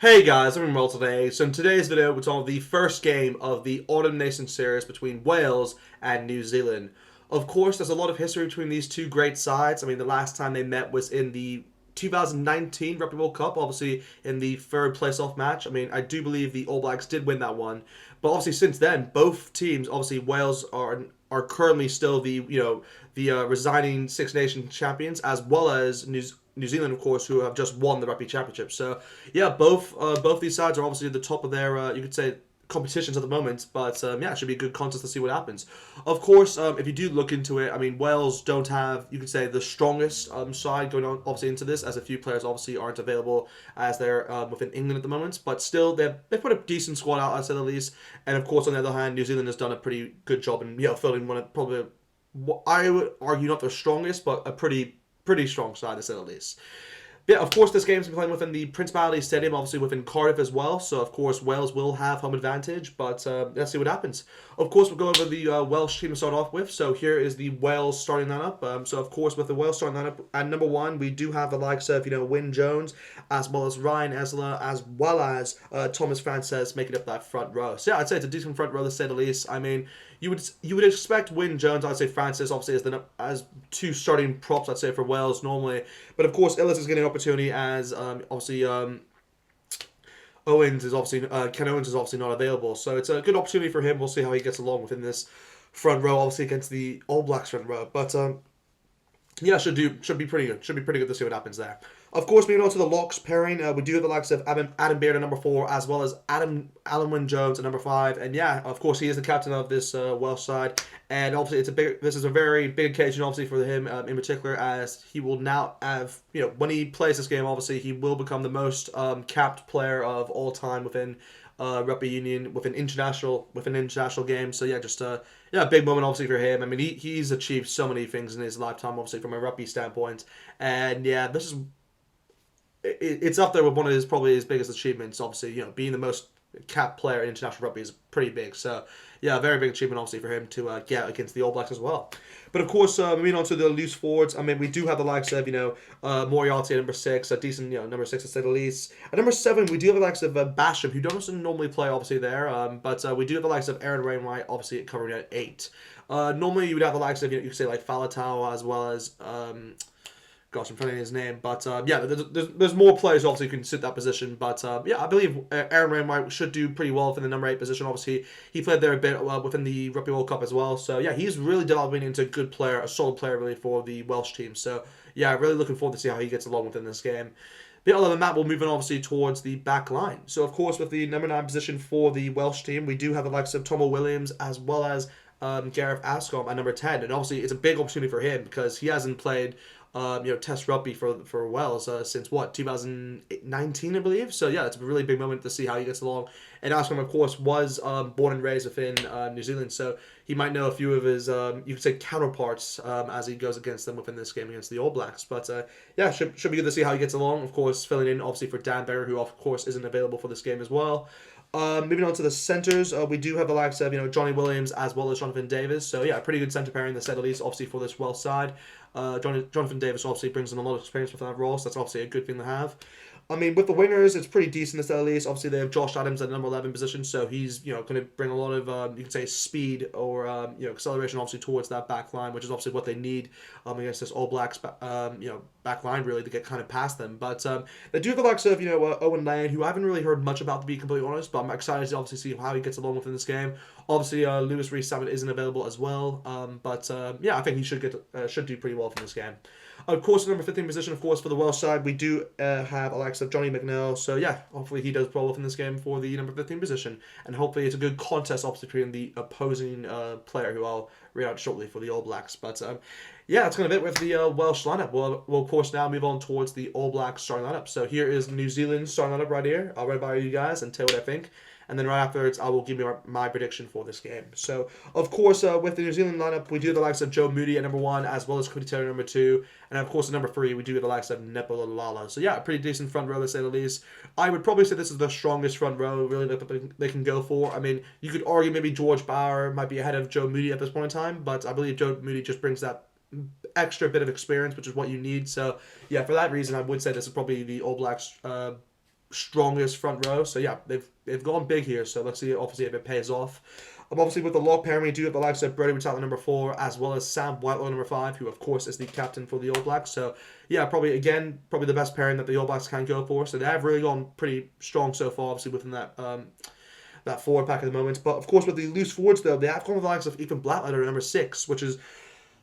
Hey guys, I'm well today. So in today's video, it's on the first game of the Autumn Nation series between Wales and New Zealand. Of course, there's a lot of history between these two great sides. I mean, the last time they met was in the 2019 Rugby World Cup, obviously in the third place-off match. I mean, I do believe the All Blacks did win that one, but obviously since then, both teams, obviously Wales are currently still the resigning Six Nations champions, as well as New Zealand, of course, who have just won the Rugby Championship. So yeah, both these sides are obviously at the top of their you could say competitions at the moment, but yeah, it should be a good contest to see what happens. Of course, if you do look into it, I mean, Wales don't have, you could say, the strongest side going on, obviously, into this, as a few players obviously aren't available as they're within England at the moment, but still, they've put a decent squad out, I'd say the least, and of course, on the other hand, New Zealand has done a pretty good job in, filling one of probably, I would argue, not the strongest, but a pretty strong side, to say the least. Yeah, of course, this game's been playing within the Principality Stadium, obviously within Cardiff as well. So, of course, Wales will have home advantage, but let's see what happens. Of course, we'll go over the Welsh team to start off with. So, here is the Wales starting lineup. So, of course, with the Wales starting lineup, at number one, we do have the likes of, Wyn Jones, as well as Ryan Esler, as well as Thomas Frances making up that front row. So, yeah, I'd say it's a decent front row, to say the least. I mean, you would expect Wyn Jones, I'd say Francis, obviously as two starting props, I'd say, for Wales normally, but of course Ellis is getting an opportunity as obviously Owens is obviously Ken Owens is obviously not available, so it's a good opportunity for him. We'll see how he gets along within this front row, obviously against the All Blacks front row, but yeah, should be pretty good. Should be pretty good to see what happens there. Of course, moving on to the locks pairing, we do have the likes of Adam Baird at number 4, as well as Alan Wyn Jones at number 5, and yeah, of course, he is the captain of this Welsh side, and obviously, this is a very big occasion, obviously, for him in particular, as he will now have, when he plays this game, obviously, he will become the most capped player of all time within rugby union within international games. So yeah, just yeah, big moment obviously for him. I mean, he's achieved so many things in his lifetime, obviously from a rugby standpoint, and yeah, it's up there with one of his probably his biggest achievements. Obviously, being the most capped player in international rugby is pretty big. So yeah, a very big achievement obviously for him to get against the All Blacks as well. But of course, moving on to the loose forwards, I mean, we do have the likes of Moriarty at number 6, a decent number 6 to say the least. At number 7, we do have the likes of Basham, who don't normally play obviously there, but we do have the likes of Aaron Wainwright obviously covering at 8. Normally you would have the likes of you could say like Falatau as well as gosh, I'm forgetting his name, but yeah, there's more players obviously who can sit that position, but yeah, I believe Aaron Wainwright should do pretty well within the number 8 position. Obviously, he played there a bit within the Rugby World Cup as well, so yeah, he's really developing into a good player, a solid player really for the Welsh team. So yeah, really looking forward to see how he gets along within this game. But other than that, we'll move on obviously towards the back line. So of course, with the number 9 position for the Welsh team, we do have the likes of Tomo Williams as well as Gareth Ascombe at number 10, and obviously it's a big opportunity for him because he hasn't played Test rugby for Wales since what 2019, I believe. So yeah, it's a really big moment to see how he gets along. And Ascombe, of course, was born and raised within New Zealand, so he might know a few of his you could say counterparts as he goes against them within this game against the All Blacks. But yeah, should be good to see how he gets along. Of course, filling in obviously for Dan Barrett, who of course isn't available for this game as well. Moving on to the centers, we do have the likes of Johnny Williams as well as Jonathan Davis. So yeah, a pretty good center pairing, to say the least, obviously for this Welsh side. Jonathan Davis obviously brings in a lot of experience with that role, so that's obviously a good thing to have. I mean, with the wingers, it's pretty decent to say the least. Obviously, they have Josh Adams at the number 11 position, so he's going to bring a lot of you can say speed or acceleration obviously towards that back line, which is obviously what they need against this All Blacks back line really to get kind of past them. But they do have the likes of Owen Lane, who I haven't really heard much about, to be completely honest, but I'm excited to obviously see how he gets along within this game. Obviously, Lewis Rees-Zammit isn't available as well, but yeah, I think he should do pretty well from this game. Of course, the number 15 position, of course, for the Welsh side, we do have Alex of Johnny McNeil. So, yeah, hopefully he does well in this game for the number 15 position. And hopefully it's a good contest obviously between the opposing player, who I'll read out shortly for the All Blacks. But, yeah, that's going to be it with the Welsh lineup. We'll, of course, now move on towards the All Blacks starting lineup. So here is New Zealand's starting lineup right here. I'll read it by you guys and tell you what I think. And then right afterwards, I will give you my prediction for this game. So, of course, with the New Zealand lineup, we do the likes of Joe Moody at number 1, as well as Cody Taylor at number 2. And, of course, at number 3, we do the likes of Nepo Lala. So, yeah, a pretty decent front row, to say the least. I would probably say this is the strongest front row, really, that they can go for. I mean, you could argue maybe George Bauer might be ahead of Joe Moody at this point in time, but I believe Joe Moody just brings that extra bit of experience, which is what you need. So, yeah, for that reason, I would say this is probably the All Blacks strongest front row. So yeah, they've gone big here. So let's see obviously if it pays off. Obviously with the lock pairing, we do have the likes of Brody Whittle number 4, as well as Sam Whitelaw number 5, who of course is the captain for the All Blacks. So yeah, probably the best pairing that the All Blacks can go for. So they have really gone pretty strong so far, obviously within that forward pack at the moment. But of course with the loose forwards though, they have gone with the likes of Ethan Blattletter number 6, which is,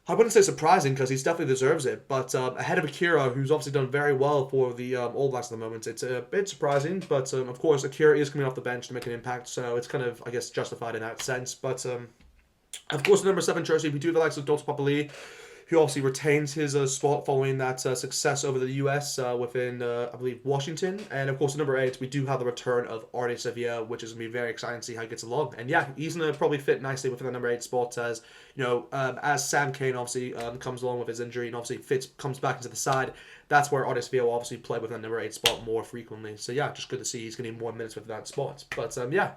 I wouldn't say surprising because he definitely deserves it, but ahead of Akira, who's obviously done very well for the All Blacks at the moment, it's a bit surprising. But of course, Akira is coming off the bench to make an impact, so it's kind of, I guess, justified in that sense. But of course, the number 7 jersey, we do have the likes of Dota Papali, who obviously retains his spot following that success over the US within, I believe, Washington. And of course, at number 8, we do have the return of Arne Sevilla, which is going to be very exciting to see how he gets along. And yeah, he's going to probably fit nicely within the number 8 spot as, as Sam Cane obviously comes along with his injury and obviously comes back into the side. That's where Arne Sevilla will obviously play within the number 8 spot more frequently. So yeah, just good to see he's getting more minutes with that spot. But yeah.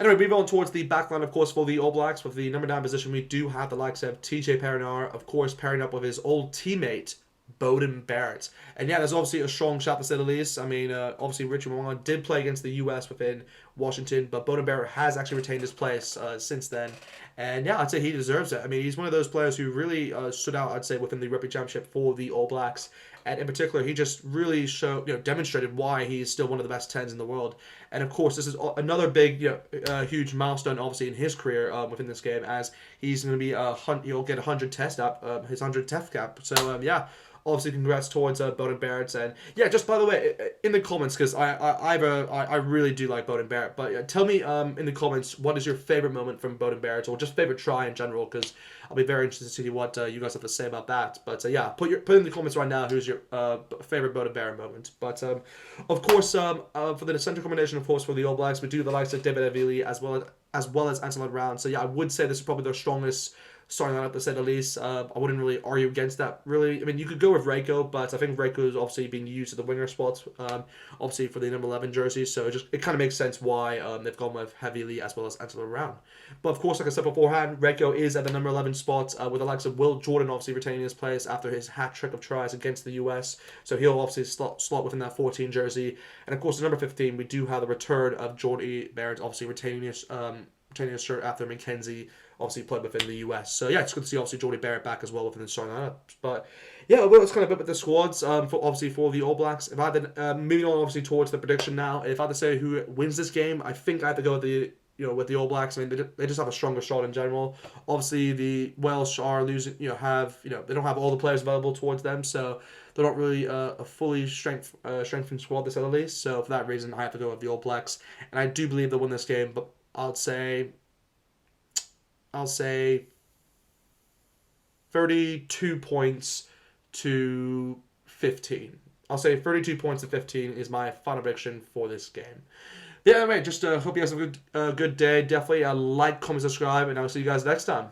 Anyway, moving on towards the backline, of course, for the All Blacks. With the number 9 position, we do have the likes of TJ Perinar, of course, pairing up with his old teammate, Beauden Barrett. And yeah, there's obviously a strong shot to say the least. I mean, obviously, Richard Mo'unga did play against the US within Washington, but Beauden Barrett has actually retained his place since then. And yeah, I'd say he deserves it. I mean, he's one of those players who really stood out, I'd say, within the Rugby Championship for the All Blacks. And in particular, he just really demonstrated why he's still one of the best 10s in the world. And of course, this is another big, huge milestone, obviously, in his career within this game, as he's going to be he'll get 100 test up, his 100 test cap. So yeah. Obviously, congrats towards Beauden Barrett. And yeah, just by the way, in the comments, because I really do like Beauden Barrett, but tell me in the comments, what is your favorite moment from Beauden Barrett, or just favorite try in general, because I'll be very interested to see what you guys have to say about that. But yeah, put in the comments right now who's your favorite Beauden Barrett moment. But of course, for the central combination, of course, for the All Blacks, we do the likes of David Avili as well as Anton Brown. So yeah, I would say this is probably their strongest starting lineup to say the least. I wouldn't really argue against that, really. I mean, you could go with Reiko, but I think Reiko is obviously being used at the winger spot, obviously for the number 11 jersey, so it kind of makes sense why they've gone with Heavily as well as Angelo Brown. But of course, like I said beforehand, Reiko is at the number 11 spot, with the likes of Will Jordan obviously retaining his place after his hat-trick of tries against the US, so he'll obviously slot within that 14 jersey. And of course, at number 15, we do have the return of Jordy Barrett, obviously retaining his shirt after McKenzie obviously played within the US. So yeah, it's good to see obviously Jordy Barrett back as well within the starting lineup. But yeah, well, it's kind of a bit with the squads for the All Blacks. If I had to, moving on obviously towards the prediction now, if I had to say who wins this game, I think I have to go with the All Blacks. I mean, they just have a stronger shot in general. Obviously, the Welsh are losing. They don't have all the players available towards them, so they're not really a fully strengthened squad, to say the least. So for that reason, I have to go with the All Blacks, and I do believe they'll win this game. But I'll say 32 points to 15. I'll say 32 points to 15 is my final prediction for this game. Yeah, anyway, just hope you guys have a good day. Definitely like, comment, subscribe, and I'll see you guys next time.